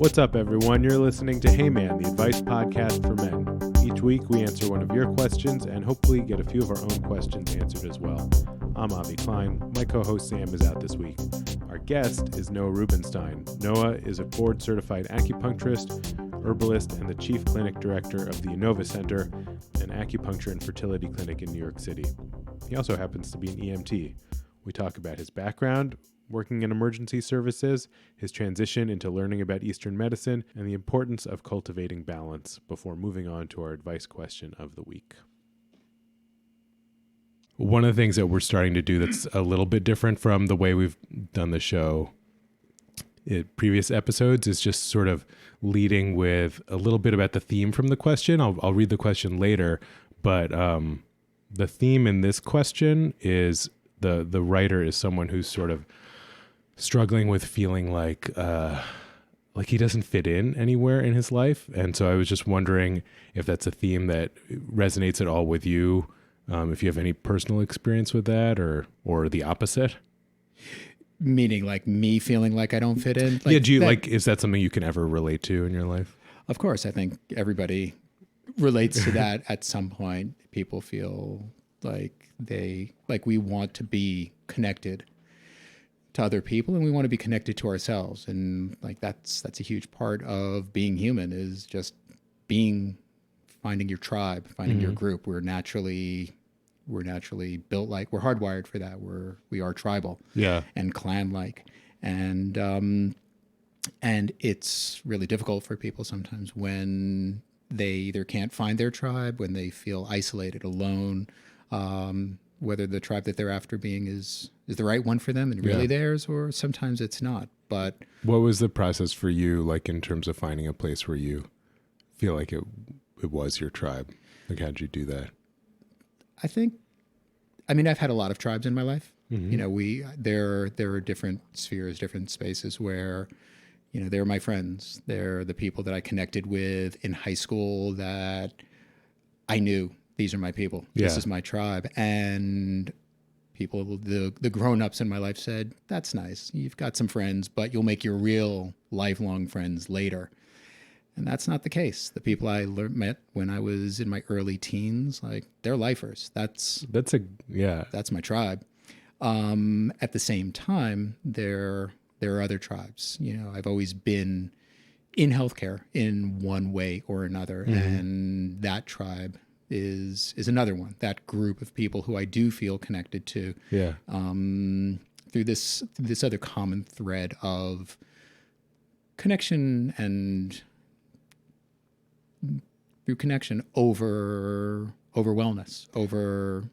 What's up, everyone? You're listening to Hey Man, the advice podcast for men. Each week, we answer one of your questions and hopefully get a few of our own questions answered as well. I'm Avi Klein. My co-host Sam is out this week. Our guest is Noah Rubinstein. Noah is a board-certified acupuncturist, herbalist, and the chief clinic director of the Yinova Center, an acupuncture and fertility clinic in New York City. He also happens to be an EMT. We talk about his background, working in emergency services, his transition into learning about Eastern medicine, and the importance of cultivating balance before moving on to our advice question of the week. One of the things that we're starting to do that's a little bit different from the way we've done the show in previous episodes is just sort of leading with a little bit about the theme from the question. I'll read the question later, but the theme in this question is the writer is someone who's sort of struggling with feeling like he doesn't fit in anywhere in his life. And so I was just wondering if that's a theme that resonates at all with you, if you have any personal experience with that or the opposite. Meaning like me feeling like I don't fit in? Like, is that something you can ever relate to in your life? Of course. I think everybody relates to that at some point. People feel like we want to be connected to other people, and we want to be connected to ourselves, and like that's a huge part of being human, is just finding your tribe, finding your group. We're naturally built like, we're hardwired for that. We are tribal, and clan-like, and it's really difficult for people sometimes when they either can't find their tribe, when they feel isolated, alone, whether the tribe that they're after being is the right one for them and really theirs, or sometimes it's not. But what was the process for you, like in terms of finding a place where you feel like it was your tribe? Like, how'd you do that? I've had a lot of tribes in my life. Mm-hmm. You know, there are different spheres, different spaces where, you know, they're my friends. They're the people that I connected with in high school that I knew. These are my people. This is my tribe. And people, the grown-ups in my life said, that's nice. You've got some friends, but you'll make your real lifelong friends later. And that's not the case. The people I met when I was in my early teens, like, they're lifers. That's my tribe. At the same time, there are other tribes. You know, I've always been in healthcare in one way or another, and that tribe is another one, that group of people who I do feel connected to through this other common thread of connection, and through connection over wellness, over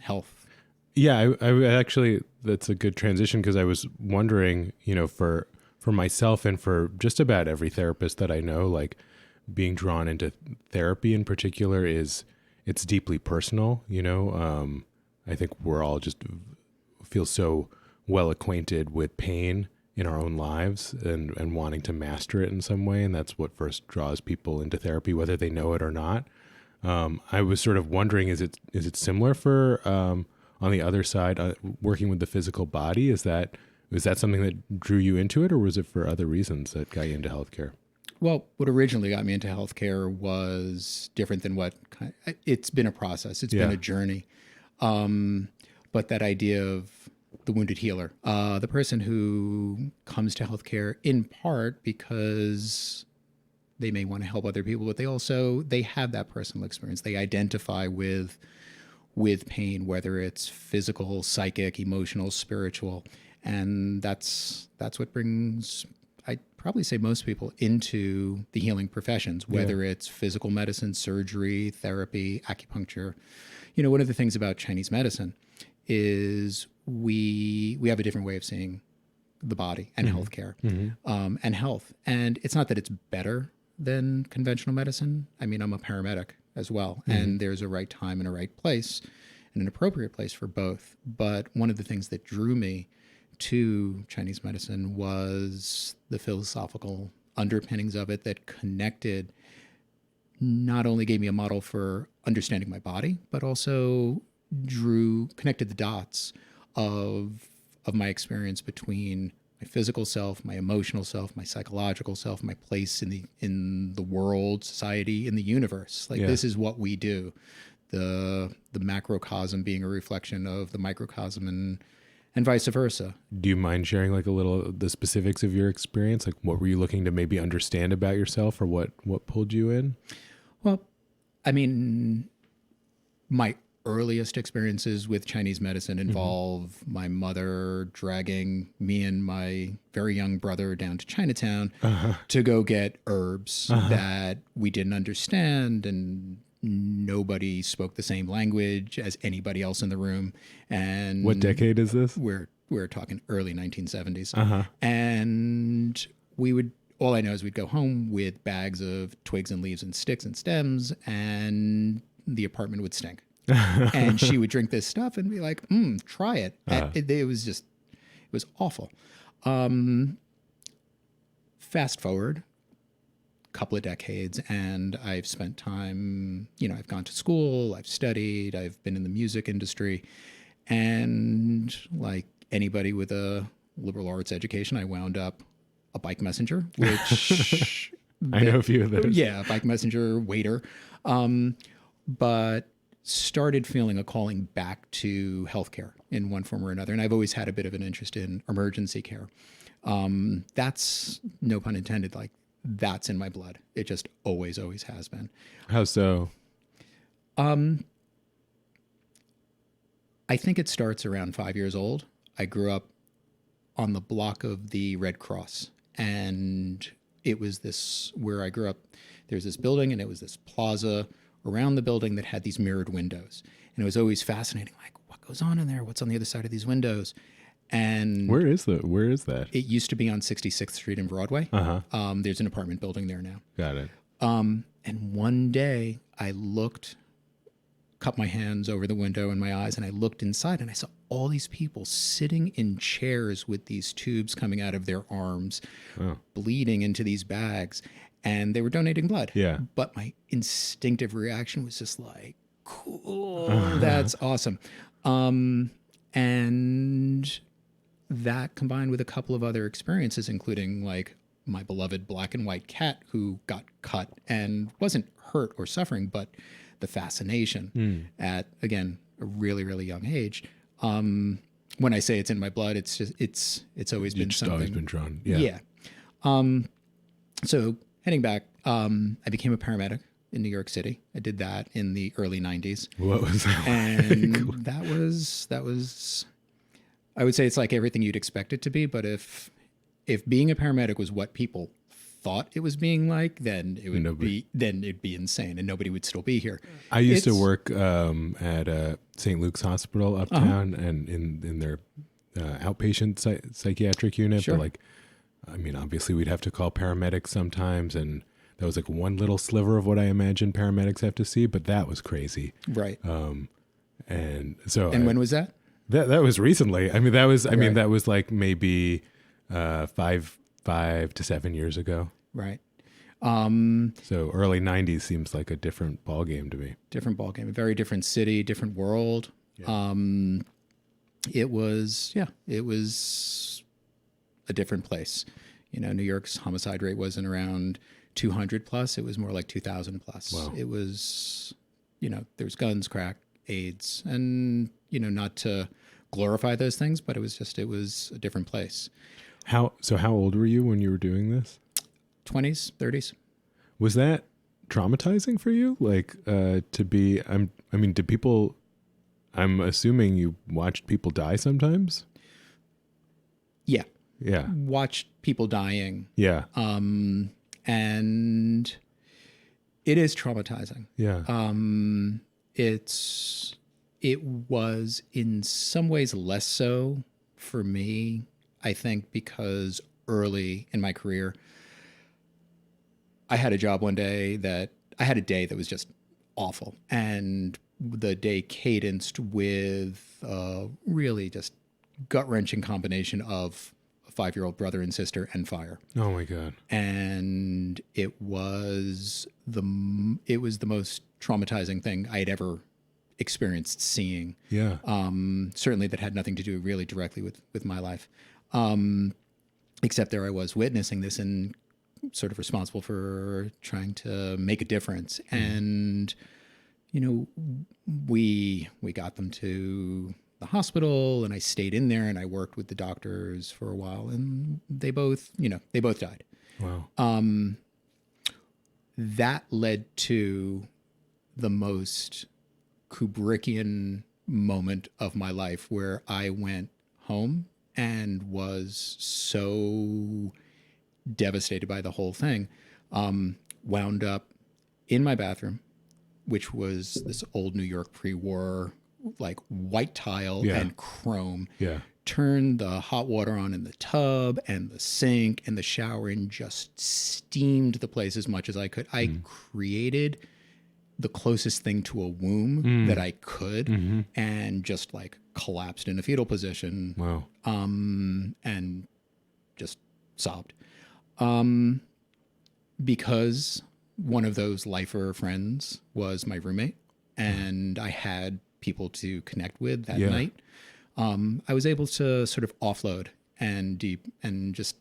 health. Yeah, I actually, that's a good transition, because I was wondering, you know, for myself and for just about every therapist that I know, like, being drawn into therapy in particular it's deeply personal, you know. I think we're all just feel so well acquainted with pain in our own lives and wanting to master it in some way. And that's what first draws people into therapy, whether they know it or not. I was sort of wondering, is it similar for, on the other side, working with the physical body? Was that something that drew you into it, or was it for other reasons that got you into healthcare? Well, what originally got me into healthcare was different than it's been a process. It's been a journey. But that idea of the wounded healer, the person who comes to healthcare in part because they may want to help other people, but they have that personal experience. They identify with pain, whether it's physical, psychic, emotional, spiritual. And that's what brings, I'd probably say, most people into the healing professions, whether it's physical medicine, surgery, therapy, acupuncture. You know, one of the things about Chinese medicine is we have a different way of seeing the body and healthcare, and health. And it's not that it's better than conventional medicine. I mean, I'm a paramedic as well, and there's a right time and a right place and an appropriate place for both. But one of the things that drew me to Chinese medicine was the philosophical underpinnings of it that connected, not only gave me a model for understanding my body, but also connected the dots of my experience between my physical self, my emotional self, my psychological self, my place in the world, society, in the universe. Like this is what we do. The macrocosm being a reflection of the microcosm and vice versa. Do you mind sharing like a little the specifics of your experience? Like what were you looking to maybe understand about yourself, or what pulled you in? Well, I mean, my earliest experiences with Chinese medicine involve my mother dragging me and my very young brother down to Chinatown to go get herbs that we didn't understand, and nobody spoke the same language as anybody else in the room. And What decade is this? we're talking early 1970s. And we would, all I know is we'd go home with bags of twigs and leaves and sticks and stems, and the apartment would stink. And she would drink this stuff and be like, try it. It was awful. Fast forward a couple of decades, and I've spent time, I've gone to school, I've studied, I've been in the music industry, and like anybody with a liberal arts education, I wound up a bike messenger, which I know a few of those. Yeah, bike messenger, waiter. But started feeling a calling back to healthcare in one form or another. And I've always had a bit of an interest in emergency care. That's, no pun intended, like that's in my blood. It just always has been. How so? I think it starts around 5 years old. I grew up on the block of the Red Cross, and it was this, where I grew up, there's this building, and it was this plaza around the building that had these mirrored windows. And it was always fascinating, like, what goes on in there? What's on the other side of these windows? And where is that? It used to be on 66th Street and Broadway. There's an apartment building there now. Got it. And one day I cupped my hands over the window in my eyes, and I looked inside, and I saw all these people sitting in chairs with these tubes coming out of their arms, bleeding into these bags. And they were donating blood. Yeah. But my instinctive reaction was just like, cool, that's awesome. And that combined with a couple of other experiences, including like my beloved black and white cat who got cut and wasn't hurt or suffering, but the fascination at, again, a really, really young age. When I say it's in my blood, it's just, it's always been something. Always been drawn. Yeah. So heading back, I became a paramedic in New York City. I did that in the early 90s. What was that? And that was, I would say it's like everything you'd expect it to be. But if being a paramedic was what people thought it was being like, then it'd be insane, and nobody would still be here. I used to work at St. Luke's Hospital uptown, and in their outpatient psychiatric unit. Sure. But like, I mean, obviously we'd have to call paramedics sometimes, and that was like one little sliver of what I imagine paramedics have to see, but that was crazy. Right. And so, when was that? That was recently. I mean, that was like maybe 5 to 7 years ago. Right. So early 90s seems like a different ball game to me. Different ball game, a very different city, different world. Yeah. It was a different place. New York's homicide rate wasn't around 200 plus. It was more like 2,000 plus. Wow. It was, there's guns, crack, AIDS, and, not to glorify those things, but it was a different place. How old were you when you were doing this? 20s, 30s. Was that traumatizing for you? Like, did people, I'm assuming you watched people die sometimes? Yeah. Yeah. Watched people dying. Yeah. And it is traumatizing. Yeah. It was in some ways less so for me, I think, because early in my career, I had a job one day that was just awful. And the day cadenced with a really just gut-wrenching combination of a 5-year-old brother and sister and fire. Oh my God. And it was the most traumatizing thing I had ever experienced seeing. Yeah. Certainly that had nothing to do really directly with my life. except there I was witnessing this and sort of responsible for trying to make a difference. And, you know, we got them to the hospital, and I stayed in there and I worked with the doctors for a while, and they both died. Wow. That led to the most Kubrickian moment of my life, where I went home and was so devastated by the whole thing. Wound up in my bathroom, which was this old New York pre-war, like white tile and chrome. Yeah. Turned the hot water on in the tub and the sink and the shower and just steamed the place as much as I could. I created the closest thing to a womb that I could, and just like collapsed in a fetal position. Wow. And just sobbed. Because one of those lifer friends was my roommate, and I had people to connect with that night. I was able to sort of offload and just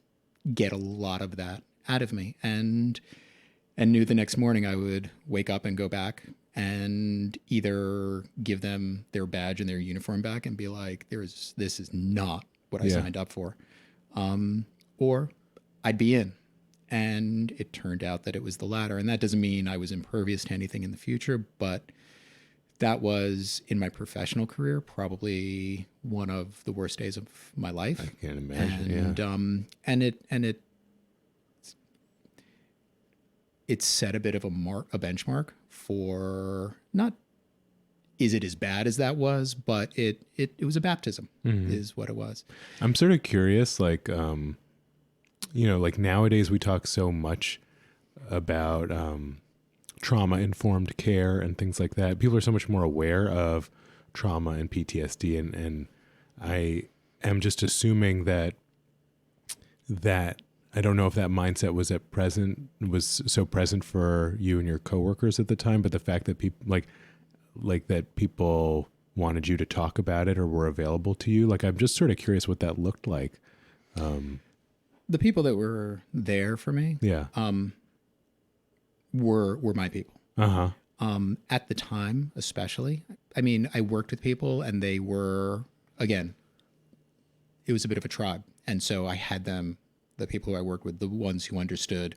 get a lot of that out of me, and knew the next morning I would wake up and go back and either give them their badge and their uniform back and be like, this is not what I signed up for. Or I'd be in. And it turned out that it was the latter. And that doesn't mean I was impervious to anything in the future, but that was, in my professional career, probably one of the worst days of my life. I can't imagine. And it set a bit of a benchmark for, not is it as bad as that was, but it was a baptism, is what it was. I'm sort of curious, like, like nowadays we talk so much about trauma-informed care and things like that. People are so much more aware of trauma and PTSD, and I am just assuming that I don't know if that mindset was so present for you and your coworkers at the time, but the fact that people like that people wanted you to talk about it or were available to you, like, I'm just sort of curious what that looked like. The people that were there for me, were my people. At the time, especially. I mean, I worked with people, and they were, again, it was a bit of a tribe, and so I had them. The people who I worked with, the ones who understood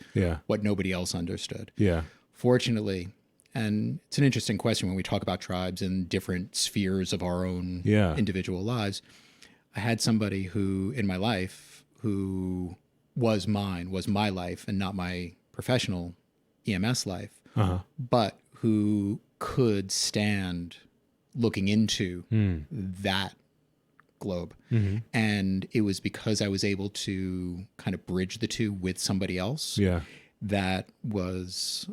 what nobody else understood. Yeah. Fortunately, and it's an interesting question when we talk about tribes and different spheres of our own individual lives. I had somebody who, in my life, who was my life and not my professional EMS life, but who could stand looking into that globe. And it was because I was able to kind of bridge the two with somebody else. That was,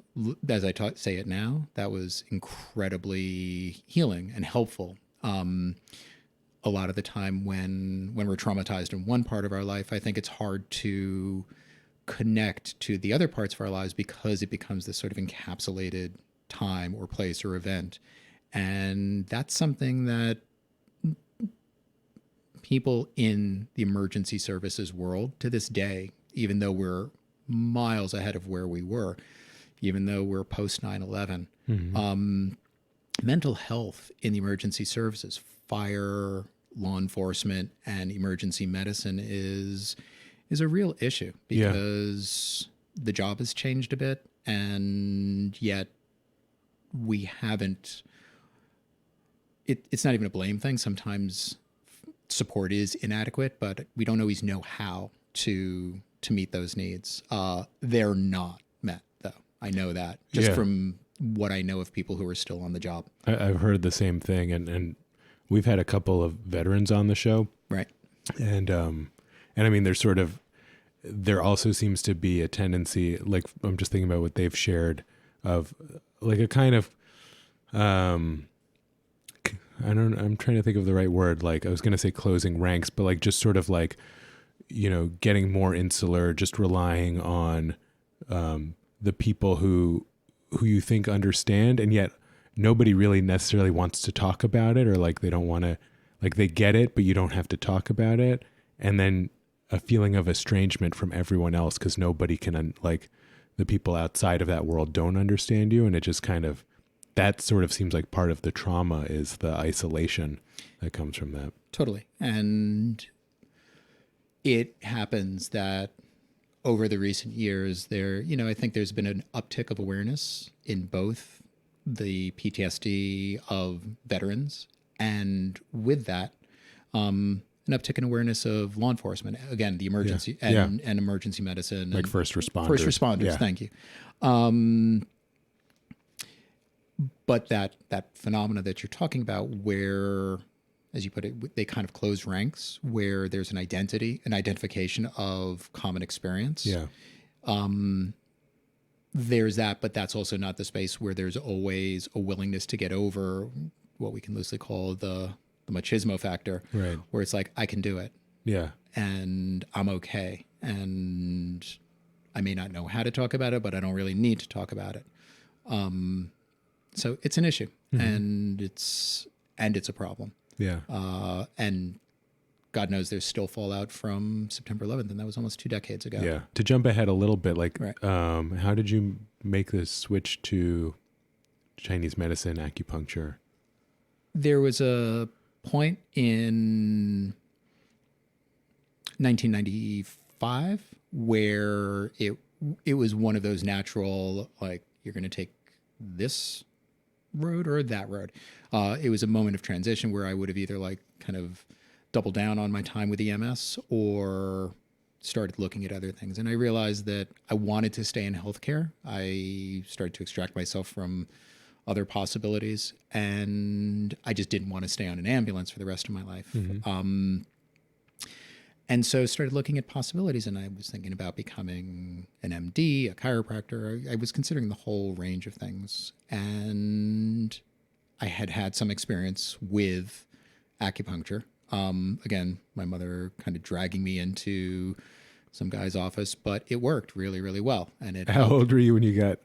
as I say it now, that was incredibly healing and helpful. A lot of the time when we're traumatized in one part of our life, I think it's hard to connect to the other parts of our lives because it becomes this sort of encapsulated time or place or event. And that's something that people in the emergency services world to this day, even though we're miles ahead of where we were, even though we're post 9/11, mental health in the emergency services, fire, law enforcement, and emergency medicine is a real issue because the job has changed a bit, and yet we haven't. It's not even a blame thing. Sometimes support is inadequate, but we don't always know how to meet those needs. They're not met, though. I know that just from what I know of people who are still on the job. I've heard the same thing, and we've had a couple of veterans on the show, right? And I mean, there also seems to be a tendency, like, I'm just thinking about what they've shared, of like a kind of I'm trying to think of the right word. Like, I was going to say closing ranks, but like just sort of like, getting more insular, just relying on the people who you think understand, and yet nobody really necessarily wants to talk about it, or like they don't want to, like, they get it, but you don't have to talk about it. And then a feeling of estrangement from everyone else because nobody can like the people outside of that world don't understand you, and it just kind of that sort of seems like part of the trauma is the isolation that comes from that. Totally. And it happens that over the recent years there, I think there's been an uptick of awareness in both the PTSD of veterans and with that, an uptick in awareness of law enforcement, again, the emergency and emergency medicine. Like and first responders. First responders, thank you. But that phenomena that you're talking about where, as you put it, they kind of close ranks, where there's an identification of common experience. Yeah. There's that, but that's also not the space where there's always a willingness to get over what we can loosely call the machismo factor, Right. where it's like, I can do it. Yeah. And I'm okay. And I may not know how to talk about it, but I don't really need to talk about it. So it's an issue, and it's a problem. Yeah. And God knows there's still fallout from September 11th, and that was almost 2 decades ago. Yeah. To jump ahead a little bit, like, Right. How did you make the switch to Chinese medicine, acupuncture? There was a point in 1995 where it was one of those natural, like, you're going to take this road or that road. It was a moment of transition where I would have either like kind of doubled down on my time with EMS or started looking at other things. And I realized that I wanted to stay in healthcare. I started to extract myself from other possibilities, and I just didn't want to stay on an ambulance for the rest of my life. And so started looking at possibilities, and I was thinking about becoming an MD, a chiropractor. I was considering the whole range of things. And I had some experience with acupuncture. Again, my mother kind of dragging me into some guy's office, but it worked really, really well. And it How helped. old were you when you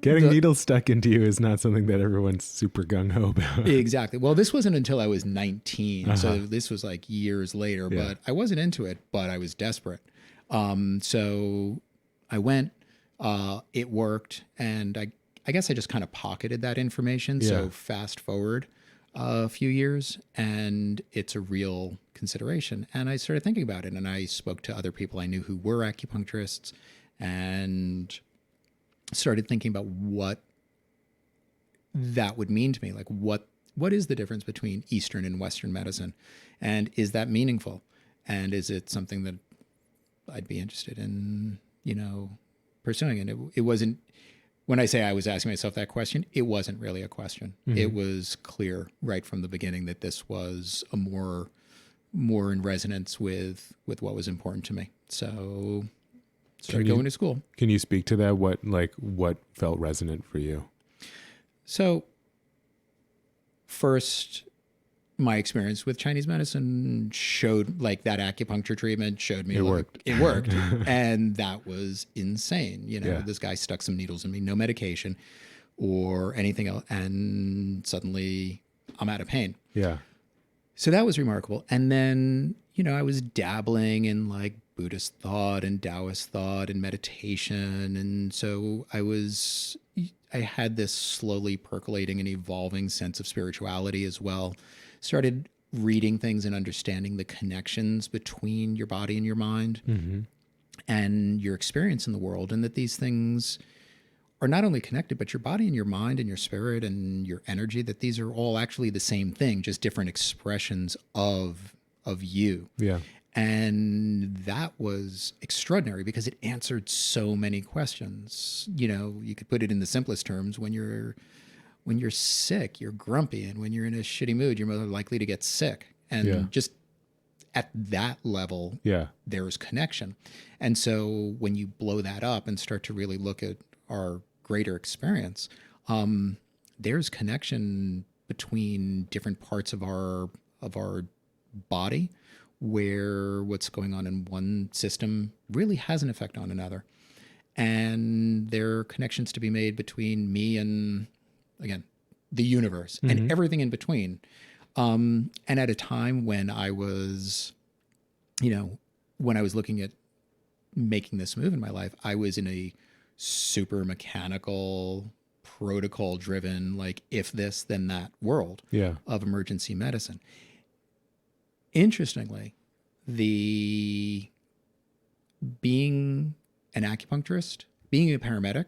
getting needles stuck into you is not something that everyone's super gung-ho about. Exactly. Well, this wasn't until I was 19. So this was like years later, but I wasn't into it, but I was desperate. So I went, it worked. And I guess I just kind of pocketed that information. Yeah. So fast forward a few years and it's a real consideration. And I started thinking about it, and I spoke to other people I knew who were acupuncturists and started thinking about what that would mean to me. Like what is the difference between Eastern and Western medicine? And is that meaningful? And is it something that I'd be interested in, pursuing? And it wasn't, when I say I was asking myself that question, it wasn't really a question. It was clear right from the beginning that this was a more in resonance with what was important to me. So started going to school. Can you speak to that? What felt resonant for you? So first, my experience with Chinese medicine showed, like, that acupuncture treatment showed me It worked. It worked. And that was insane. Yeah. This guy stuck some needles in me, no medication or anything else. And suddenly I'm out of pain. Yeah. So that was remarkable. And then, I was dabbling in like Buddhist thought and Taoist thought and meditation. And so I had this slowly percolating and evolving sense of spirituality as well. Started reading things and understanding the connections between your body and your mind and your experience in the world, and that these things are not only connected, but your body and your mind and your spirit and your energy, that these are all actually the same thing, just different expressions of you. Yeah. And that was extraordinary because it answered so many questions. You could put it in the simplest terms. When you're sick, you're grumpy, and when you're in a shitty mood, you're more likely to get sick. And just at that level, there's connection. And so when you blow that up and start to really look at our greater experience, there's connection between different parts of our body, where what's going on in one system really has an effect on another. And there are connections to be made between me and, again, the universe and everything in between. And at a time when I was, when I was looking at making this move in my life, I was in a super mechanical, protocol driven, like if this, then that world of emergency medicine. Interestingly, the being an acupuncturist, being a paramedic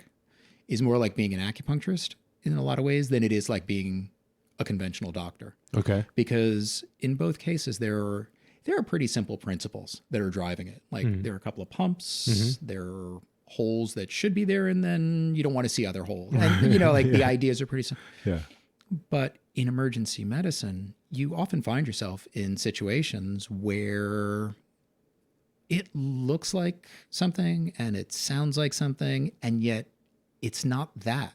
is more like being an acupuncturist in a lot of ways than it is like being a conventional doctor. Okay. Because in both cases, there are pretty simple principles that are driving it. Like there are a couple of pumps, there are holes that should be there, and then you don't want to see other holes. And, the ideas are pretty simple. Yeah. But in emergency medicine, you often find yourself in situations where it looks like something and it sounds like something, and yet it's not that.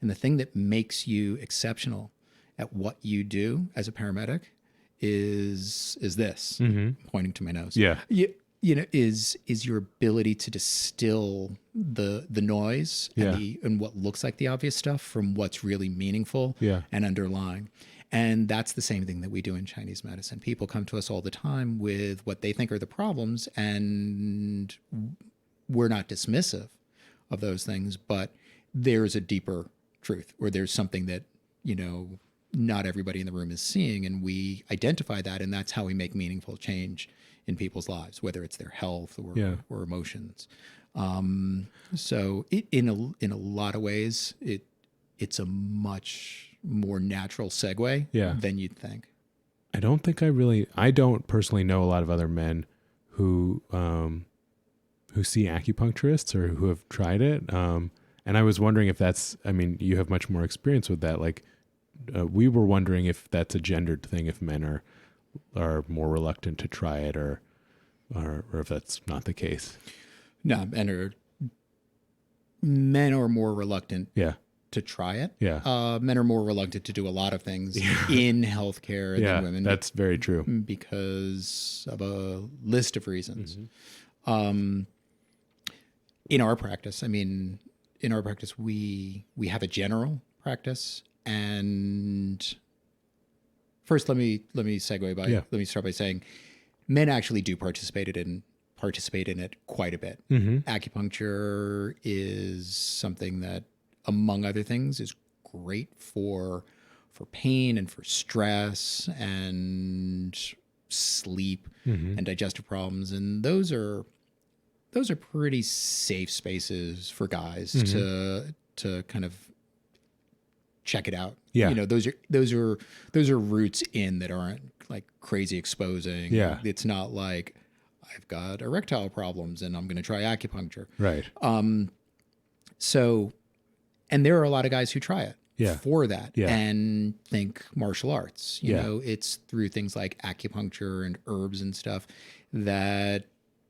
And the thing that makes you exceptional at what you do as a paramedic is this, pointing to my nose. Yeah. Is your ability to distill the noise and what looks like the obvious stuff from what's really meaningful and underlying. And that's the same thing that we do in Chinese medicine. People come to us all the time with what they think are the problems, and we're not dismissive of those things, but there's a deeper truth, or there's something that, not everybody in the room is seeing, and we identify that, and that's how we make meaningful change in people's lives, whether it's their health or emotions. So in a lot of ways, it's a much more natural segue than you'd think. I don't personally know a lot of other men who see acupuncturists or who have tried it. And I was wondering if you have much more experience with that. Like, we were wondering if that's a gendered thing, if men are more reluctant to try it, or if that's not the case. No, men are more reluctant to try it. Yeah. Men are more reluctant to do a lot of things in healthcare than women. That's very true. Because of a list of reasons. In our practice, we have a general practice. And first, let me segue by let me start by saying, men actually do participate in it quite a bit. Acupuncture is something that, among other things, is great for pain and for stress and sleep and digestive problems, and those are pretty safe spaces for guys to kind of check it out. Yeah. Those are routes in that aren't like crazy exposing. Yeah. It's not like I've got erectile problems and I'm going to try acupuncture. Right. So, and there are a lot of guys who try it for that Yeah. and think martial arts. You Yeah. know, it's through things like acupuncture and herbs and stuff that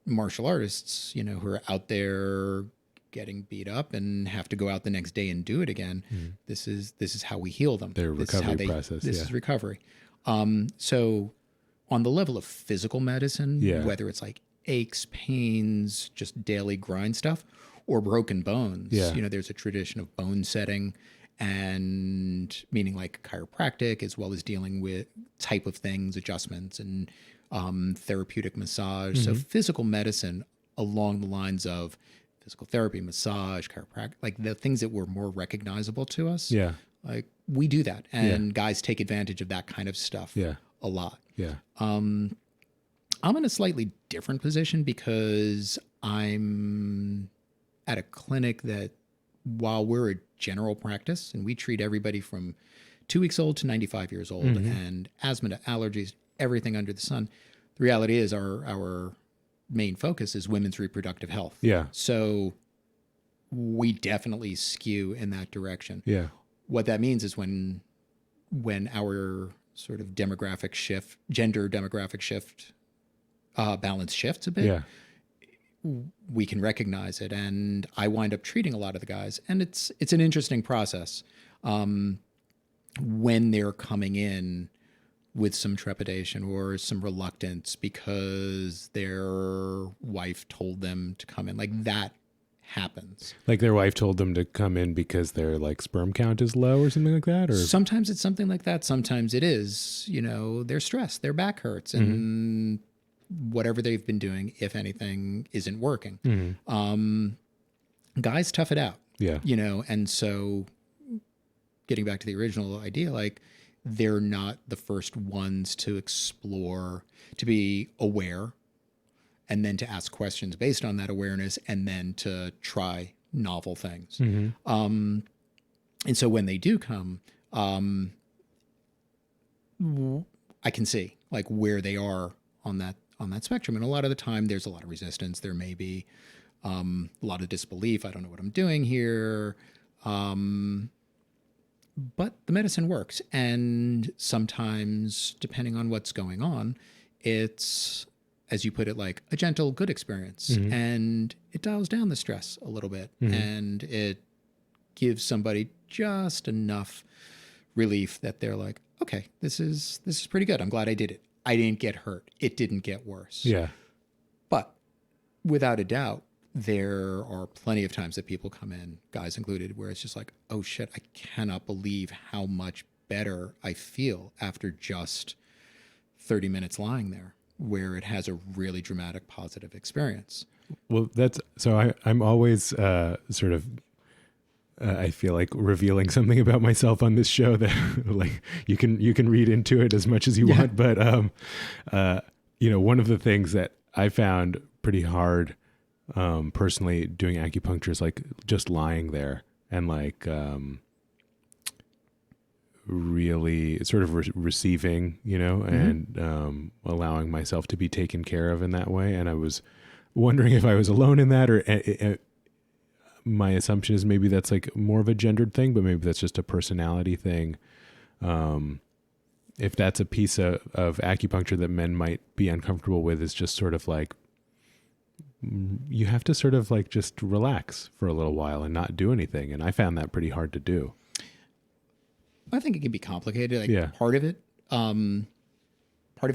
martial artists, who are out there getting beat up and have to go out the next day and do it again. This is how we heal them. Their recovery process. This is recovery. So on the level of physical medicine, whether it's like aches, pains, just daily grind stuff, or broken bones, there's a tradition of bone setting, and meaning like chiropractic, as well as dealing with type of things, adjustments, and therapeutic massage. So physical medicine along the lines of physical therapy, massage, chiropractic, like the things that were more recognizable to us. Yeah. Like we do that, and guys take advantage of that kind of stuff a lot. Yeah. I'm in a slightly different position because I'm at a clinic that, while we're a general practice and we treat everybody from 2 weeks old to 95 years old and asthma to allergies, everything under the sun, the reality is our main focus is women's reproductive health. Yeah. So we definitely skew in that direction. Yeah. What that means is when our sort of gender demographic shift, balance shifts a bit, we can recognize it. And I wind up treating a lot of the guys, and it's an interesting process when they're coming in with some trepidation or some reluctance because their wife told them to come in. Like that happens. Like their wife told them to come in because their like sperm count is low or something like that? Or sometimes it's something like that. Sometimes it is, they're stressed, their back hurts, and whatever they've been doing, if anything, isn't working. Guys tough it out. Yeah. And so getting back to the original idea, like they're not the first ones to explore, to be aware, and then to ask questions based on that awareness, and then to try novel things. And so when they do come, I can see like where they are on that spectrum. And a lot of the time there's a lot of resistance. There may be a lot of disbelief. I don't know what I'm doing here. But the medicine works. And sometimes, depending on what's going on, it's, as you put it, like a gentle, good experience. And it dials down the stress a little bit. And it gives somebody just enough relief that they're like, okay, this is pretty good. I'm glad I did it. I didn't get hurt. It didn't get worse. Yeah. But without a doubt, there are plenty of times that people come in, guys included, where it's just like, oh shit, I cannot believe how much better I feel after just 30 minutes lying there, where it has a really dramatic positive experience. Well, I'm always sort of, I feel like revealing something about myself on this show that like you can read into it as much as you want. But, one of the things that I found pretty hard personally doing acupuncture is like just lying there and like really sort of receiving, and allowing myself to be taken care of in that way. And I was wondering if I was alone in that, or my assumption is maybe that's like more of a gendered thing, but maybe that's just a personality thing. If that's a piece of acupuncture that men might be uncomfortable with, is just sort of like, you have to sort of like just relax for a little while and not do anything. And I found that pretty hard to do. I think it can be complicated. Like part of it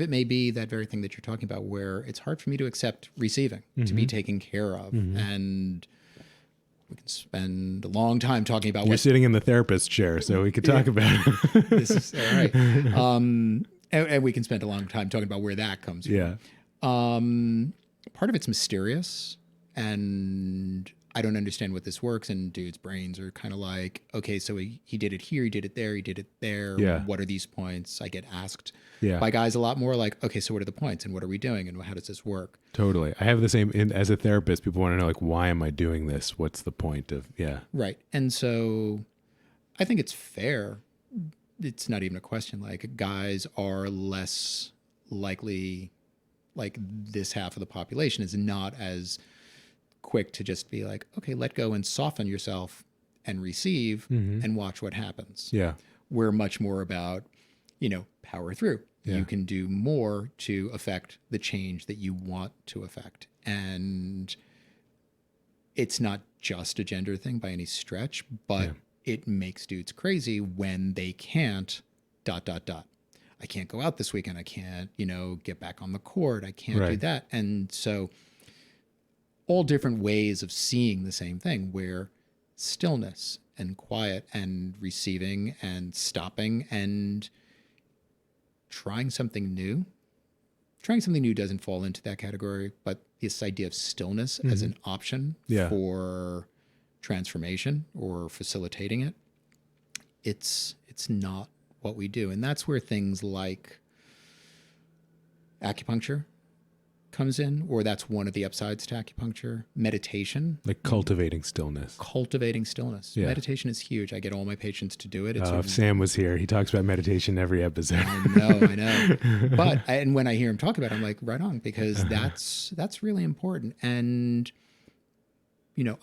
may be that very thing that you're talking about, where it's hard for me to accept receiving, to be taken care of. And we can spend a long time talking about You're sitting in the therapist chair, so we could talk about it. This is all right. And we can spend a long time talking about where that comes from. Yeah. Part of it's mysterious, and I don't understand what this works. And dudes' brains are kind of like, okay, so he did it here, he did it there, he did it there. Yeah. What are these points? I get asked Yeah. by guys a lot more like, okay, so what are the points, and what are we doing, and how does this work? Totally. I have the same as a therapist. People want to know, like, why am I doing this? What's the point of, Right. And so I think it's fair. It's not even a question. Like, guys are less likely, like this half of the population is not as quick to just be like, okay, let go and soften yourself and receive and watch what happens. Yeah. We're much more about, power through. Yeah. You can do more to affect the change that you want to affect. And it's not just a gender thing by any stretch, but it makes dudes crazy when they can't ... I can't go out this weekend. I can't, get back on the court. I can't do that. And so all different ways of seeing the same thing, where stillness and quiet and receiving and stopping and trying something new doesn't fall into that category, but this idea of stillness as an option for transformation or facilitating it, it's not what we do. And that's where things like acupuncture comes in, or that's one of the upsides to acupuncture. Meditation, like cultivating stillness. Yeah. Meditation is huge. I get all my patients to do it. If Sam was here, he talks about meditation every episode. I know. But and when I hear him talk about it, I'm like, right on, because that's really important. And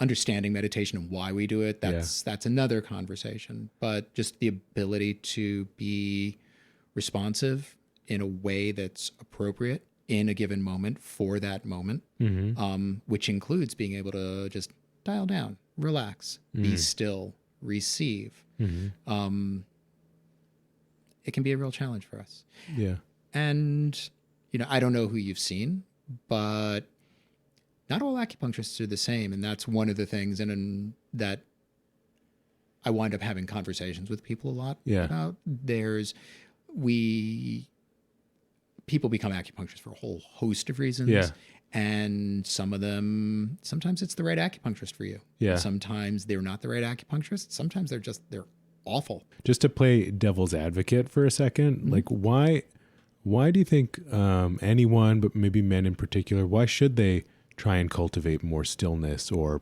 understanding meditation and why we do it, that's another conversation. But just the ability to be responsive in a way that's appropriate in a given moment for that moment, which includes being able to just dial down, relax, be still, receive. It can be a real challenge for us. Yeah. And, I don't know who you've seen, but not all acupuncturists are the same. And that's one of the things that I wind up having conversations with people a lot about. people become acupuncturists for a whole host of reasons. Yeah. And some of them, sometimes it's the right acupuncturist for you. Yeah. Sometimes they're not the right acupuncturist. Sometimes they're awful. Just to play devil's advocate for a second, like why do you think anyone, but maybe men in particular, why should they try and cultivate more stillness or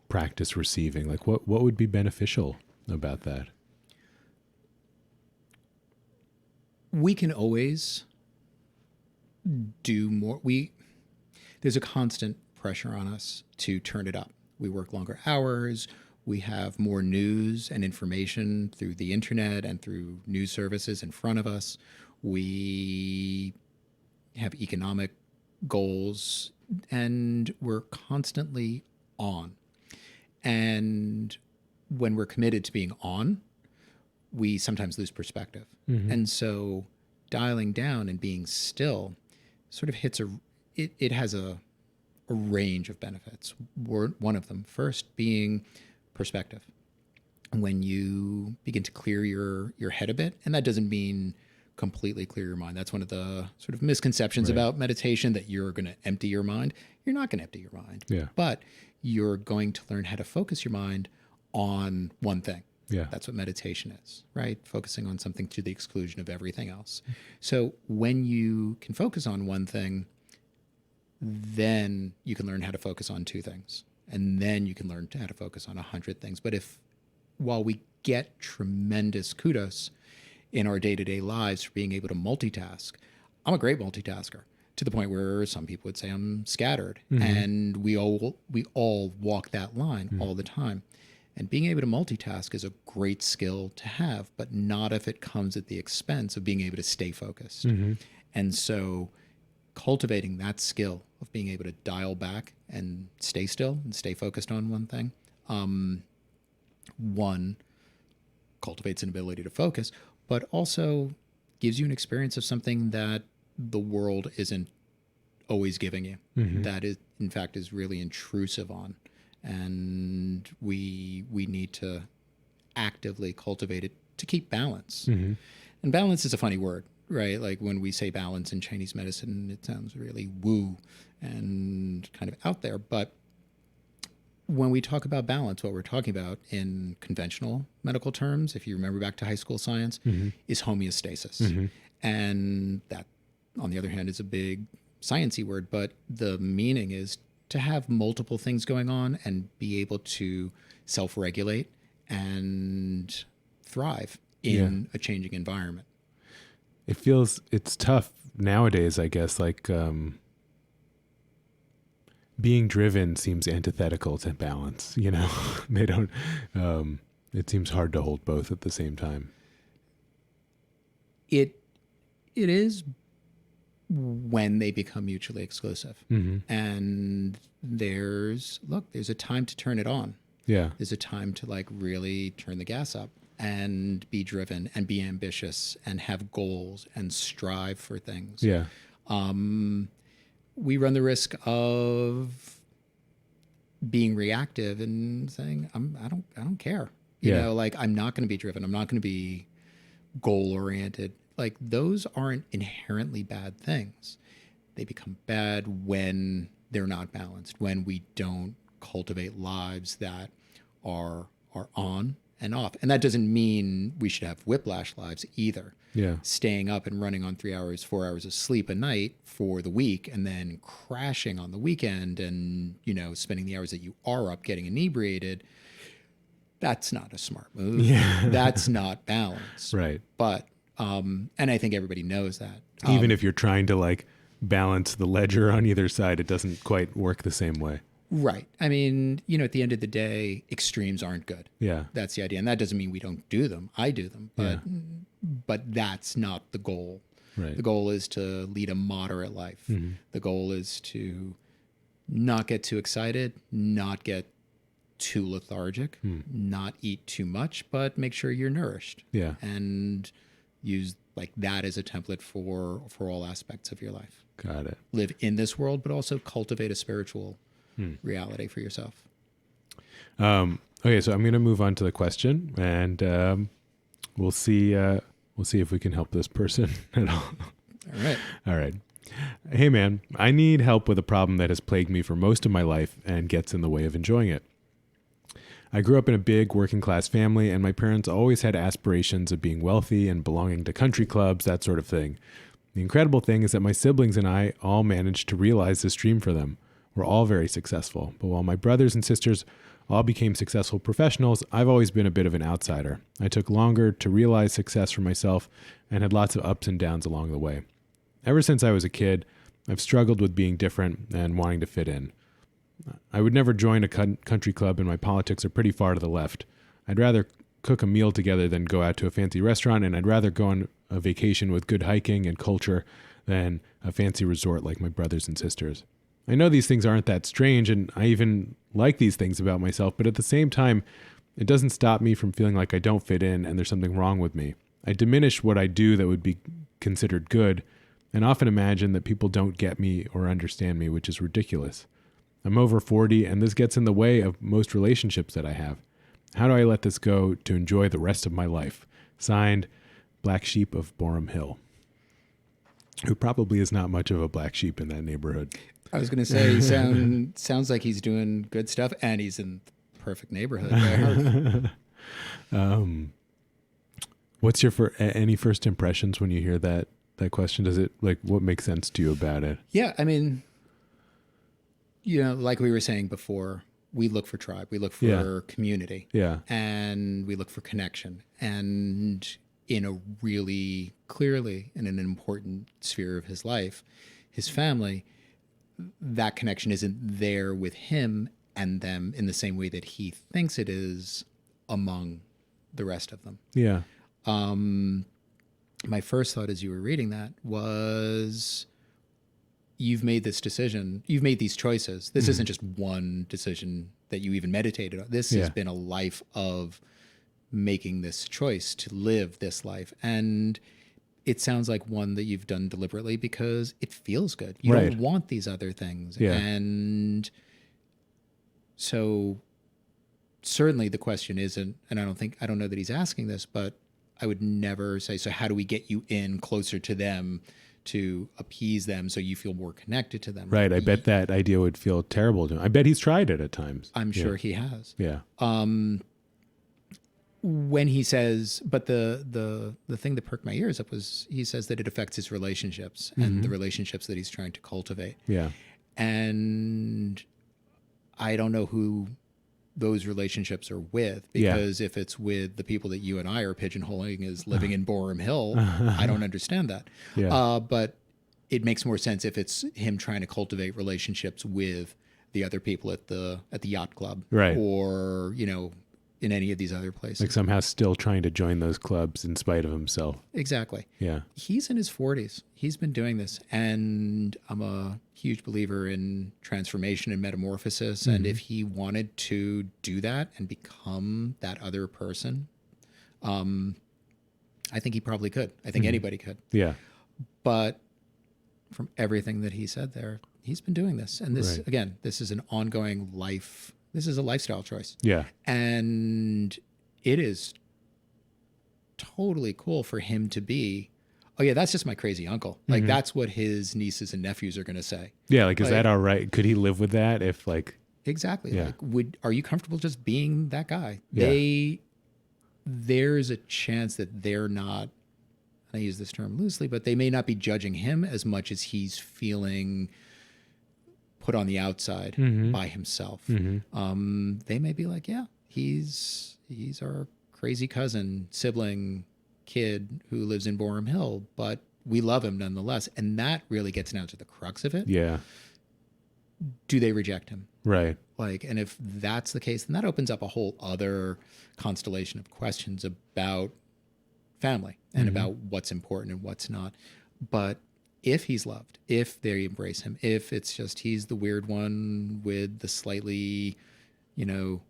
practice receiving? Like what would be beneficial about that? We can always do more. There's a constant pressure on us to turn it up. We work longer hours. We have more news and information through the internet and through news services in front of us. We have economic goals, and we're constantly on. And when we're committed to being on, we sometimes lose perspective. Mm-hmm. And so dialing down and being still sort of hits it has a range of benefits. One of them, first, being perspective. When you begin to clear your head a bit, and that doesn't mean completely clear your mind. That's one of the sort of misconceptions about meditation, that you're going to empty your mind. You're not going to empty your mind. Yeah. But you're going to learn how to focus your mind on one thing. Yeah. That's what meditation is, right? Focusing on something to the exclusion of everything else. So when you can focus on one thing, then you can learn how to focus on two things. And then you can learn how to focus on 100 things. But while we get tremendous kudos in our day-to-day lives for being able to multitask, I'm a great multitasker, to the point where some people would say I'm scattered. Mm-hmm. And we all walk that line all the time. And being able to multitask is a great skill to have, but not if it comes at the expense of being able to stay focused. Mm-hmm. And so cultivating that skill of being able to dial back and stay still and stay focused on one thing, one, cultivates an ability to focus, but also gives you an experience of something that the world isn't always giving you. Mm-hmm. That is, in fact, is really intrusive on. And we need to actively cultivate it to keep balance. Mm-hmm. And balance is a funny word, right? Like when we say balance in Chinese medicine, it sounds really woo and kind of out there. But when we talk about balance, what we're talking about in conventional medical terms, if you remember back to high school science, mm-hmm. is homeostasis. Mm-hmm. And that, on the other hand, is a big sciencey word, but the meaning is to have multiple things going on and be able to self-regulate and thrive in a changing environment. It's tough nowadays, I guess, like being driven seems antithetical to balance, you know. They don't it seems hard to hold both at the same time. It is when they become mutually exclusive. Mm-hmm. And there's a time to turn it on. Yeah. There's a time to like really turn the gas up and be driven and be ambitious and have goals and strive for things. Yeah. We run the risk of being reactive and saying, I don't care. You know, like I'm not going to be driven. I'm not going to be goal oriented. Like those aren't inherently bad things. They become bad when they're not balanced, when we don't cultivate lives that are on and off. And that doesn't mean we should have whiplash lives either. Yeah. Staying up and running on 3 hours, 4 hours of sleep a night for the week and then crashing on the weekend and, you know, spending the hours that you are up getting inebriated. That's not a smart move. Yeah. That's not balance. Right. But and I think everybody knows that. Even if you're trying to like balance the ledger on either side, it doesn't quite work the same way. Right. I mean, you know, at the end of the day, extremes aren't good. Yeah. That's the idea. And that doesn't mean we don't do them. I do them. But that's not the goal. Right. The goal is to lead a moderate life. Mm-hmm. The goal is to not get too excited, not get too lethargic, not eat too much, but make sure you're nourished. Yeah. And use like that as a template for all aspects of your life. Got it. Live in this world, but also cultivate a spiritual reality for yourself. Okay, so I'm going to move on to the question, and we'll see if we can help this person at all. All right. All right. Hey, man, I need help with a problem that has plagued me for most of my life and gets in the way of enjoying it. I grew up in a big working class family, and my parents always had aspirations of being wealthy and belonging to country clubs, that sort of thing. The incredible thing is that my siblings and I all managed to realize this dream for them. We're all very successful, but while my brothers and sisters all became successful professionals, I've always been a bit of an outsider. I took longer to realize success for myself and had lots of ups and downs along the way. Ever since I was a kid, I've struggled with being different and wanting to fit in. I would never join a country club, and my politics are pretty far to the left. I'd rather cook a meal together than go out to a fancy restaurant, and I'd rather go on a vacation with good hiking and culture than a fancy resort like my brothers and sisters. I know these things aren't that strange, and I even like these things about myself, but at the same time, it doesn't stop me from feeling like I don't fit in and there's something wrong with me. I diminish what I do that would be considered good, and often imagine that people don't get me or understand me, which is ridiculous. I'm over 40, and this gets in the way of most relationships that I have. How do I let this go to enjoy the rest of my life? Signed, Black Sheep of Borum Hill. Who probably is not much of a black sheep in that neighborhood. I was going to say, sounds like he's doing good stuff, and he's in the perfect neighborhood there. What's your any first impressions when you hear that question? Does it, like, what makes sense to you about it? Yeah, I mean, like we were saying before, we look for tribe, we look for community, and we look for connection. And in a really clearly in an important sphere of his life, his family, that connection isn't there with him and them in the same way that he thinks it is among the rest of them. Yeah. My first thought as you were reading that was, you've made this decision, you've made these choices. This isn't just one decision that you even meditated on. This has been a life of making this choice to live this life. And it sounds like one that you've done deliberately because it feels good. You don't want these other things. Yeah. And so certainly the question isn't, and I don't know that he's asking this, but I would never say, so how do we get you in closer to them to appease them so you feel more connected to them? Right. I bet that idea would feel terrible to him. I bet he's tried it at times. I'm sure he has. Yeah. When he says, but the thing that perked my ears up was he says that it affects his relationships and the relationships that he's trying to cultivate. Yeah. And I don't know who those relationships are with, because if it's with the people that you and I are pigeonholing as living in Borum Hill, I don't understand that. Yeah. But it makes more sense if it's him trying to cultivate relationships with the other people at the yacht club, right, or in any of these other places. Like somehow still trying to join those clubs in spite of himself. Exactly. Yeah. He's in his 40s. He's been doing this. And I'm a huge believer in transformation and metamorphosis. And if he wanted to do that and become that other person, I think he probably could. I think anybody could. Yeah. But from everything that he said there, he's been doing this. And this, again, this is an ongoing life. This is a lifestyle choice. Yeah. And it is totally cool for him to be, oh yeah, that's just my crazy uncle. Like that's what his nieces and nephews are going to say. Yeah. Like, is that all right? Could he live with that if Exactly. Yeah. Like, are you comfortable just being that guy? Yeah. There's a chance that they're not, I use this term loosely, but they may not be judging him as much as he's feeling put on the outside by himself. They may be like, yeah, he's our crazy cousin, sibling, kid who lives in Borum Hill, but we love him nonetheless. And that really gets down to the crux of it. Yeah. Do they reject him? Right. And if that's the case, then that opens up a whole other constellation of questions about family and about what's important and what's not. But if he's loved, if they embrace him, if it's just he's the weird one with the slightly,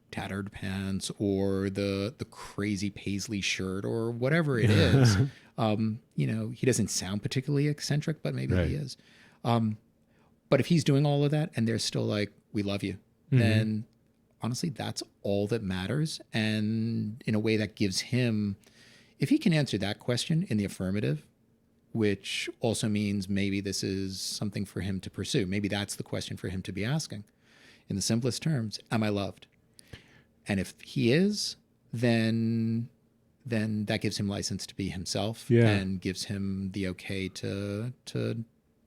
tattered pants or the crazy paisley shirt or whatever it is, he doesn't sound particularly eccentric, but maybe he is. But if he's doing all of that and they're still like, we love you, then honestly, that's all that matters. And in a way that gives him, if he can answer that question in the affirmative, which also means maybe this is something for him to pursue. Maybe that's the question for him to be asking. In the simplest terms, am I loved? And if he is, then that gives him license to be himself, and gives him the okay to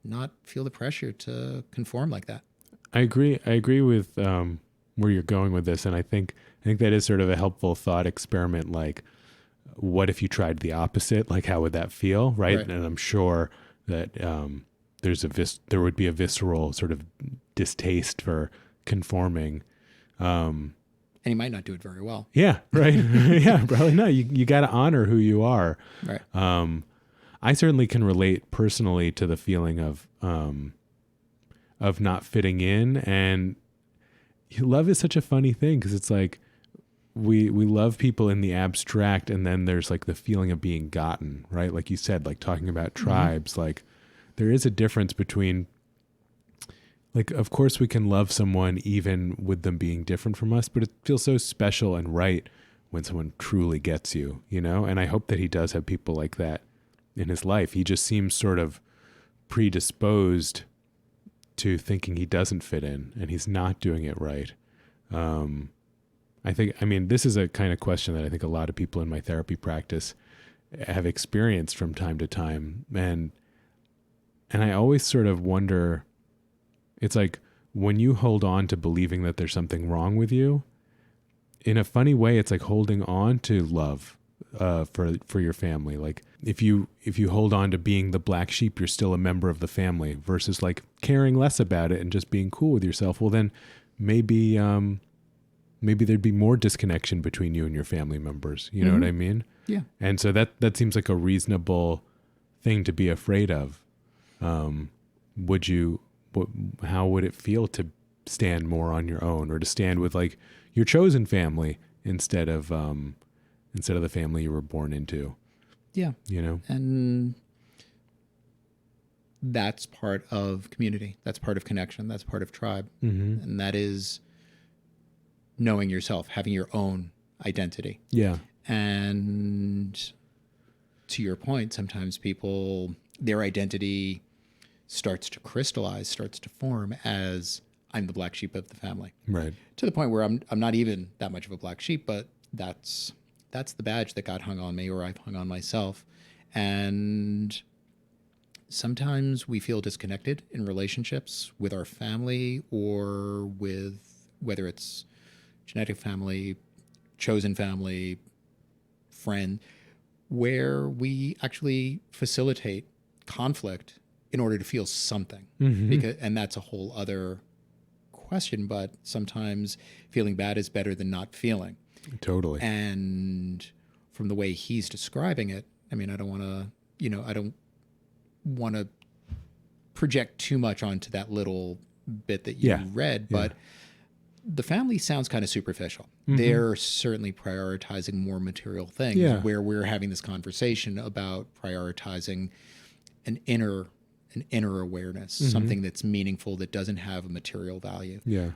not feel the pressure to conform like that. I agree with where you're going with this, and I think that is sort of a helpful thought experiment. Like, what if you tried the opposite? Like, how would that feel, right? And I'm sure that there would be a visceral sort of distaste for conforming. And he might not do it very well. Yeah, right. Yeah, probably not. You got to honor who you are. Right. I certainly can relate personally to the feeling of not fitting in, and love is such a funny thing because it's like we love people in the abstract, and then there's like the feeling of being gotten, right? Like you said, like talking about tribes, like there is a difference between, like, of course we can love someone even with them being different from us, but it feels so special and right when someone truly gets you, you know? And I hope that he does have people like that in his life. He just seems sort of predisposed to thinking he doesn't fit in and he's not doing it right. I mean, this is a kind of question that I think a lot of people in my therapy practice have experienced from time to time. And I always sort of wonder, it's like when you hold on to believing that there's something wrong with you, in a funny way, it's like holding on to love for your family. Like if you hold on to being the black sheep, you're still a member of the family, versus like caring less about it and just being cool with yourself. Well, then maybe there'd be more disconnection between you and your family members. You know what I mean? Yeah. And so that seems like a reasonable thing to be afraid of. How would it feel to stand more on your own, or to stand with like your chosen family instead of the family you were born into? Yeah. You know? And that's part of community. That's part of connection. That's part of tribe. Mm-hmm. And that is knowing yourself, having your own identity. Yeah. And to your point, sometimes people, their identity starts to crystallize, starts to form as I'm the black sheep of the family. Right. To the point where I'm not even that much of a black sheep, but that's the badge that got hung on me, or I've hung on myself. And sometimes we feel disconnected in relationships with our family, or with, whether it's genetic family, chosen family, friend, where we actually facilitate conflict in order to feel something. Mm-hmm. And that's a whole other question, but sometimes feeling bad is better than not feeling. Totally. And from the way he's describing it, I mean, I don't want to project too much onto that little bit that you read, but the family sounds kind of superficial. Mm-hmm. They're certainly prioritizing more material things, where we're having this conversation about prioritizing an inner awareness, something that's meaningful, that doesn't have a material value. Yeah.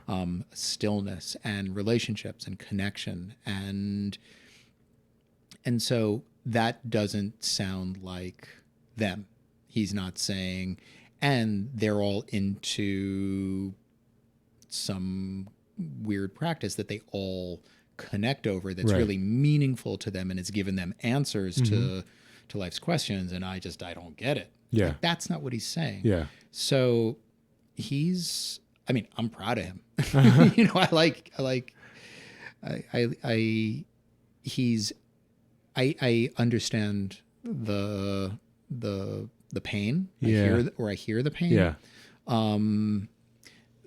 Stillness and relationships and connection. And so that doesn't sound like them. He's not saying, and they're all into some weird practice that they all connect over that's really meaningful to them, and it's given them answers to life's questions, and I don't get it. Yeah. Like, that's not what he's saying. Yeah. So I'm proud of him. You know, I understand the pain. I hear the pain. Yeah.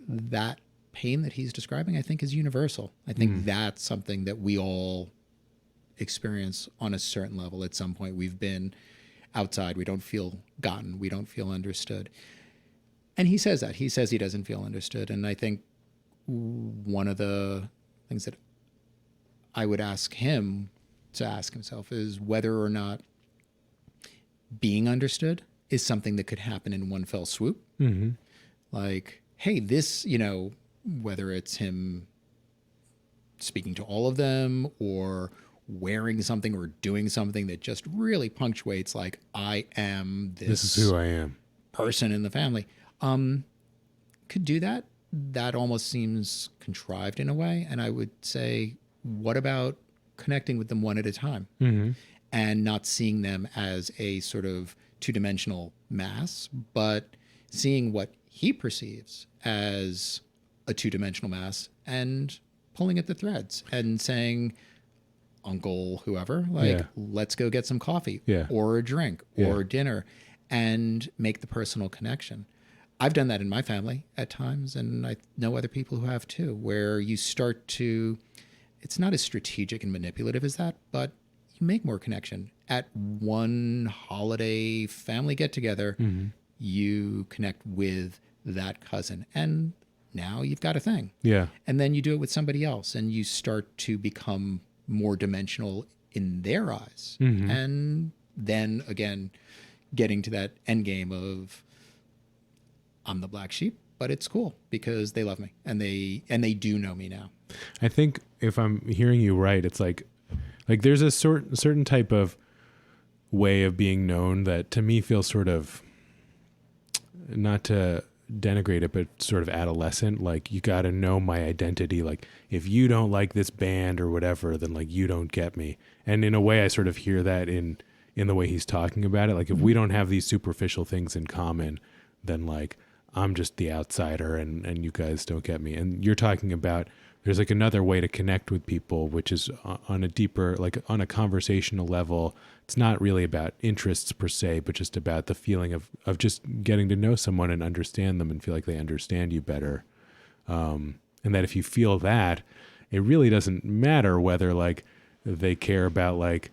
That pain that he's describing, I think, is universal. I think that's something that we all experience on a certain level. At some point, we've been outside. We don't feel gotten. We don't feel understood. And he says that. He says he doesn't feel understood. And I think one of the things that I would ask him to ask himself is whether or not being understood is something that could happen in one fell swoop. Mm-hmm. Like, hey, this, whether it's him speaking to all of them or wearing something or doing something that just really punctuates like, I am This is who I am. person in the family, could do that. That almost seems contrived in a way. And I would say, what about connecting with them one at a time and not seeing them as a sort of two-dimensional mass, but seeing what he perceives as a two-dimensional mass and pulling at the threads and saying, Uncle whoever, like, let's go get some coffee or a drink or dinner, and make the personal connection. I've done that in my family at times, and I know other people who have too, where you start to, it's not as strategic and manipulative as that, but you make more connection. At one holiday family get-together, you connect with that cousin, and now you've got a thing. Yeah. And then you do it with somebody else, and you start to become more dimensional in their eyes. And then again, getting to that end game of, I'm the black sheep, but it's cool because they love me and they do know me now. I think if I'm hearing you right, it's like there's a certain type of way of being known that to me feels sort of, not to denigrate it, but sort of adolescent. Like, you got to know my identity. Like, if you don't like this band or whatever, then like you don't get me. And in a way, I sort of hear that in the way he's talking about it. Like, if we don't have these superficial things in common, then like I'm just the outsider and you guys don't get me. And you're talking about there's like another way to connect with people, which is on a deeper, like on a conversational level. It's not really about interests per se, but just about the feeling of just getting to know someone and understand them and feel like they understand you better. And that if you feel that, it really doesn't matter whether like they care about like,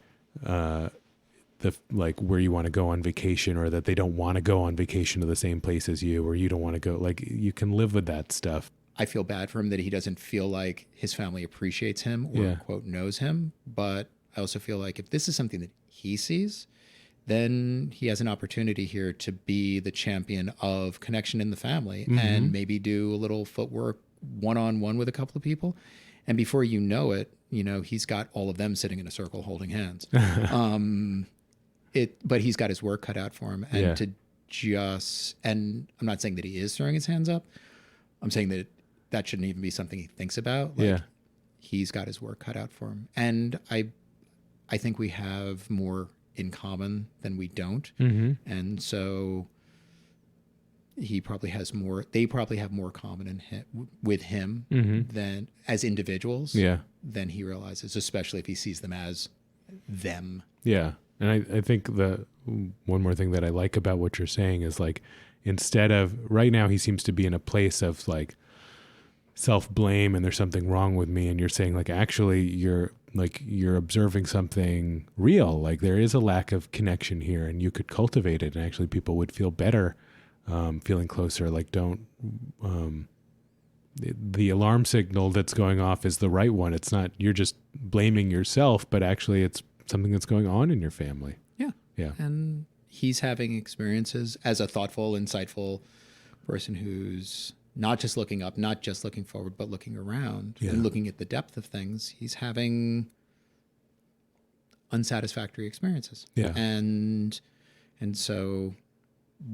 like where you want to go on vacation, or that they don't want to go on vacation to the same place as you, or you don't want to go, like you can live with that stuff. I feel bad for him that he doesn't feel like his family appreciates him or quote knows him. But I also feel like if this is something that he sees, then he has an opportunity here to be the champion of connection in the family and maybe do a little footwork one-on-one with a couple of people. And before you know it, you know, he's got all of them sitting in a circle holding hands. But he's got his work cut out for him. And and I'm not saying that he is throwing his hands up. I'm saying that shouldn't even be something he thinks about. Like, he's got his work cut out for him. And I think we have more in common than we don't. And so they probably have more common with him than as individuals than he realizes, especially if he sees them as them. Yeah. And I think the one more thing that I like about what you're saying is like, instead of right now, he seems to be in a place of like self-blame and there's something wrong with me. And you're saying like, actually you're observing something real. Like there is a lack of connection here and you could cultivate it. And actually people would feel better, feeling closer. Like the alarm signal that's going off is the right one. It's not, you're just blaming yourself, but actually it's something that's going on in your family. Yeah. And he's having experiences as a thoughtful, insightful person who's not just looking up, not just looking forward, but looking around and looking at the depth of things. He's having unsatisfactory experiences. Yeah. And so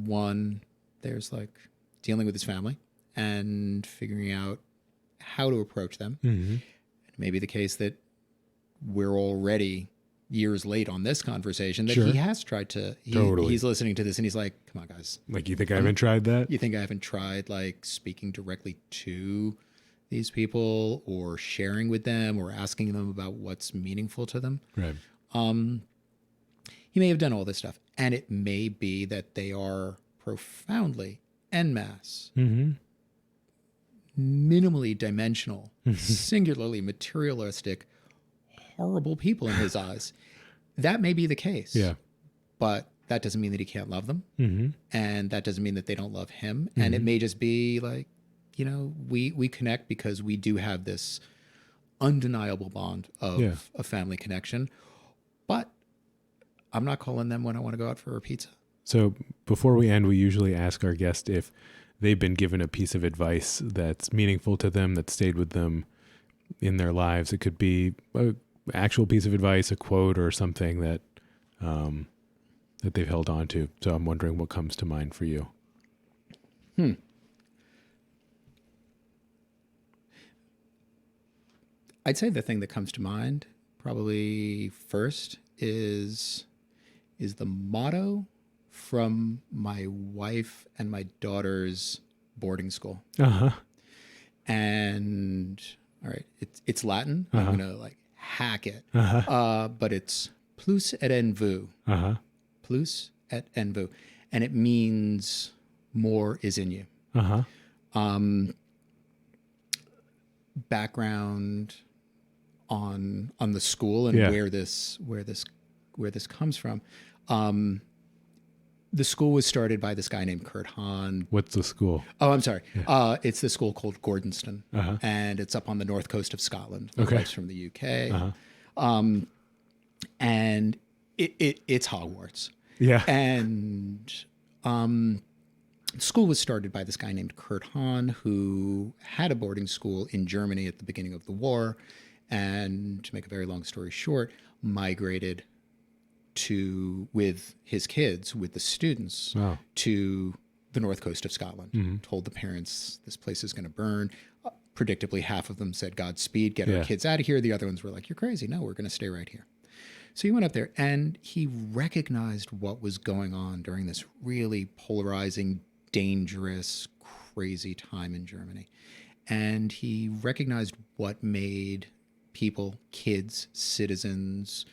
one, there's like dealing with his family and figuring out how to approach them. It may be the case that we're already years late on this conversation that he has tried to, he's listening to this and he's like, come on guys. Like, you think I haven't tried that? You think I haven't tried like speaking directly to these people or sharing with them or asking them about what's meaningful to them? Right. He may have done all this stuff and it may be that they are profoundly en masse, minimally dimensional, singularly materialistic, horrible people in his eyes. That may be the case. Yeah. But that doesn't mean that he can't love them. And that doesn't mean that they don't love him. And it may just be like, you know, we connect because we do have this undeniable bond of a family connection. But I'm not calling them when I want to go out for a pizza. So before we end, we usually ask our guest if they've been given a piece of advice that's meaningful to them, that stayed with them in their lives. It could be a actual piece of advice, a quote or something that that they've held on to. So I'm wondering what comes to mind for you. I'd say the thing that comes to mind probably first is the motto from my wife and my daughter's boarding school. Uh-huh. And all right, it's Latin. I'm gonna like hack it. But it's plus et envu. Plus et envu. And it means more is in you. Background on the school and where this comes from. The school was started by this guy named Kurt Hahn. What's the school? Oh, I'm sorry. Yeah. It's the school called Gordonston, and it's up on the north coast of Scotland. Okay, it's from the UK, and it's Hogwarts. Yeah, and the school was started by this guy named Kurt Hahn, who had a boarding school in Germany at the beginning of the war, and to make a very long story short, migrated with his kids, with the students, to the north coast of Scotland. Told the parents, this place is going to burn. Predictably, half of them said, Godspeed, get our kids out of here. The other ones were like, you're crazy. No, we're going to stay right here. So he went up there and he recognized what was going on during this really polarizing, dangerous, crazy time in Germany. And he recognized what made people, kids, citizens,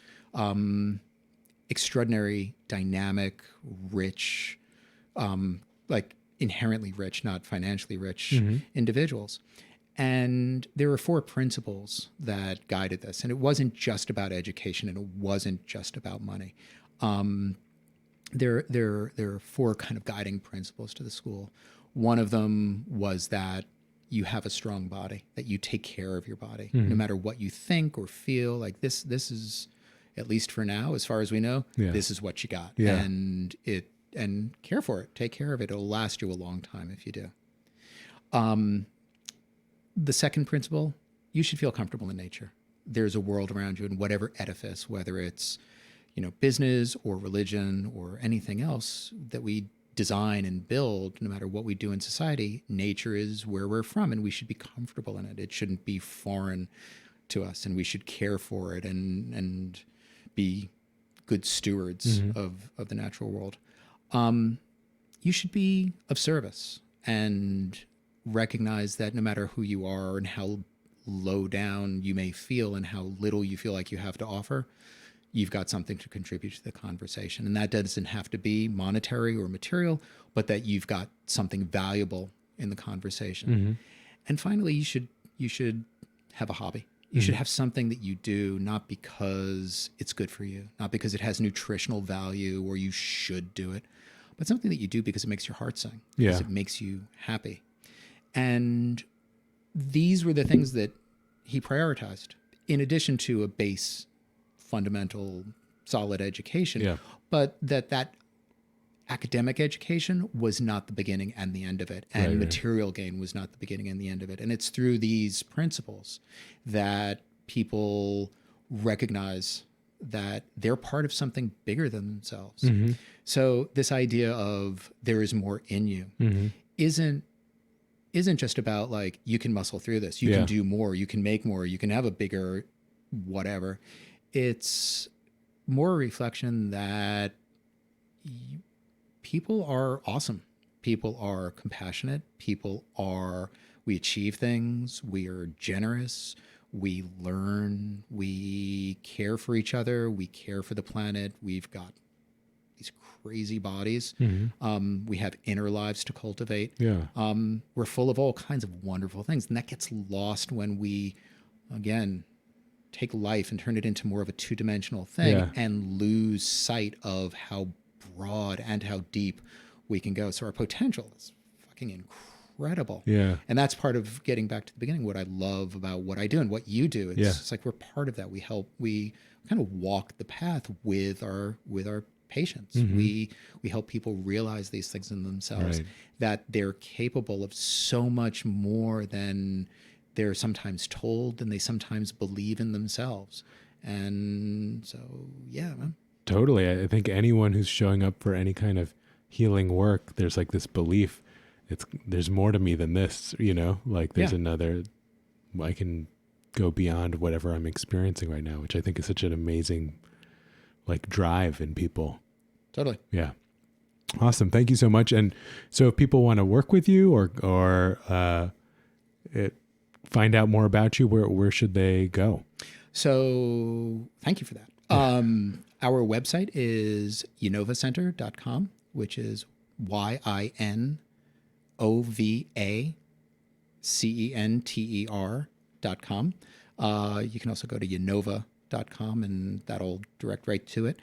extraordinary, dynamic, rich, like inherently rich, not financially rich individuals. And there were 4 principles that guided this. And it wasn't just about education and it wasn't just about money. There are 4 kind of guiding principles to the school. One of them was that you have a strong body, that you take care of your body, no matter what you think or feel. Like this is, at least for now, as far as we know, this is what you got. And care for it. Take care of it. It'll last you a long time if you do. The second principle, you should feel comfortable in nature. There's a world around you in whatever edifice, whether it's, business or religion or anything else that we design and build, no matter what we do in society, nature is where we're from and we should be comfortable in it. It shouldn't be foreign to us and we should care for it and be good stewards of the natural world. You should be of service and recognize that no matter who you are and how low down you may feel and how little you feel like you have to offer, you've got something to contribute to the conversation. And that doesn't have to be monetary or material, but that you've got something valuable in the conversation. And finally, you should have a hobby. You should have something that you do, not because it's good for you, not because it has nutritional value or you should do it, but something that you do because it makes your heart sing, because it makes you happy. And these were the things that he prioritized, in addition to a base, fundamental, solid education, but that academic education was not the beginning and the end of it, and material gain was not the beginning and the end of it. And it's through these principles that people recognize that they're part of something bigger than themselves. So this idea of there is more in you isn't just about like, you can muscle through this, you can do more, you can make more, you can have a bigger whatever. It's more a reflection that people are awesome. People are compassionate. We achieve things. We are generous. We learn. We care for each other. We care for the planet. We've got these crazy bodies. We have inner lives to cultivate. We're full of all kinds of wonderful things. And that gets lost when we, again, take life and turn it into more of a two-dimensional thing and lose sight of how broad and how deep we can go. So our potential is fucking incredible. And that's part of getting back to the beginning, what I love about what I do and what you do. It's like we're part of that. We kind of walk the path with our patients. We help people realize these things in themselves, that they're capable of so much more than they're sometimes told and they sometimes believe in themselves. And so, yeah, man. Totally. I think anyone who's showing up for any kind of healing work, there's like this belief there's more to me than this, like there's another, I can go beyond whatever I'm experiencing right now, which I think is such an amazing like drive in people. Totally. Yeah. Awesome. Thank you so much. And so if people want to work with you or find out more about you, where should they go? So thank you for that. Our website is yinovacenter.com, which is YINOVACENTER.com. You can also go to Yinova.com and that'll direct right to it.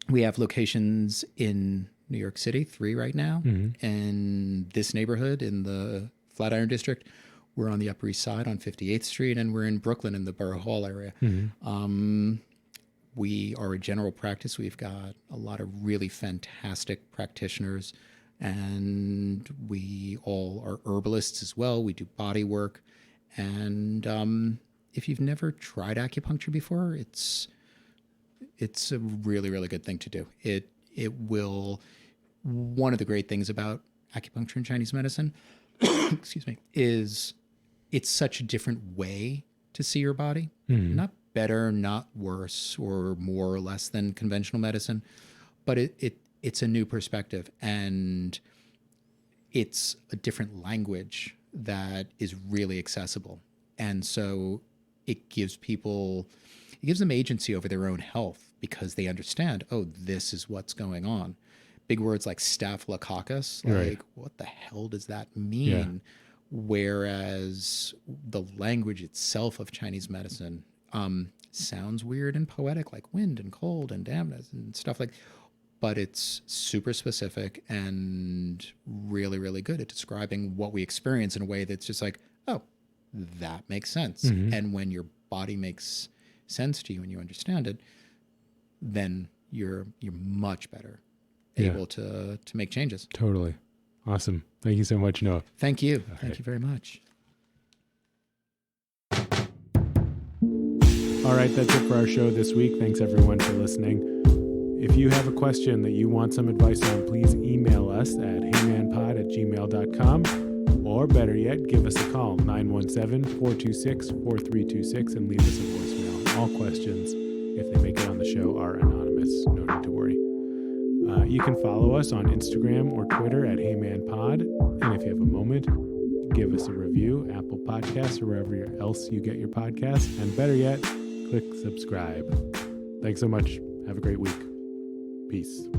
We have locations in New York City, 3 right now. Mm-hmm. And this neighborhood in the Flatiron District, we're on the Upper East Side on 58th Street, and we're in Brooklyn in the Borough Hall area. Mm-hmm. We are a general practice. We've got a lot of really fantastic practitioners, and we all are herbalists as well. We do body work. And if you've never tried acupuncture before, it's a really, really good thing to do. It will, one of the great things about acupuncture and Chinese medicine, excuse me, is it's such a different way to see your body. Mm-hmm. Not better, not worse, or more or less than conventional medicine, but it's a new perspective, and it's a different language that is really accessible. And so it gives them agency over their own health because they understand, oh, this is what's going on. Big words like staphylococcus, like right. What the hell does that mean? Yeah. Whereas the language itself of Chinese medicine sounds weird and poetic, like wind and cold and dampness and stuff like, but it's super specific and really, really good at describing what we experience in a way that's just like, oh, that makes sense. Mm-hmm. And when your body makes sense to you and you understand it, then you're much better able to make changes. Totally. Awesome. Thank you so much, Noah. Thank you. Thank you very much. All right, that's it for our show this week. Thanks everyone for listening. If you have a question that you want some advice on, please email us at heymanpod@gmail.com, or better yet, give us a call, 917-426-4326, and leave us a voicemail. All questions, if they make it on the show, are anonymous. No need to worry. You can follow us on Instagram or Twitter at heymanpod, and if you have a moment, give us a review, Apple Podcasts, or wherever else you get your podcasts, and better yet, click subscribe. Thanks so much. Have a great week. Peace.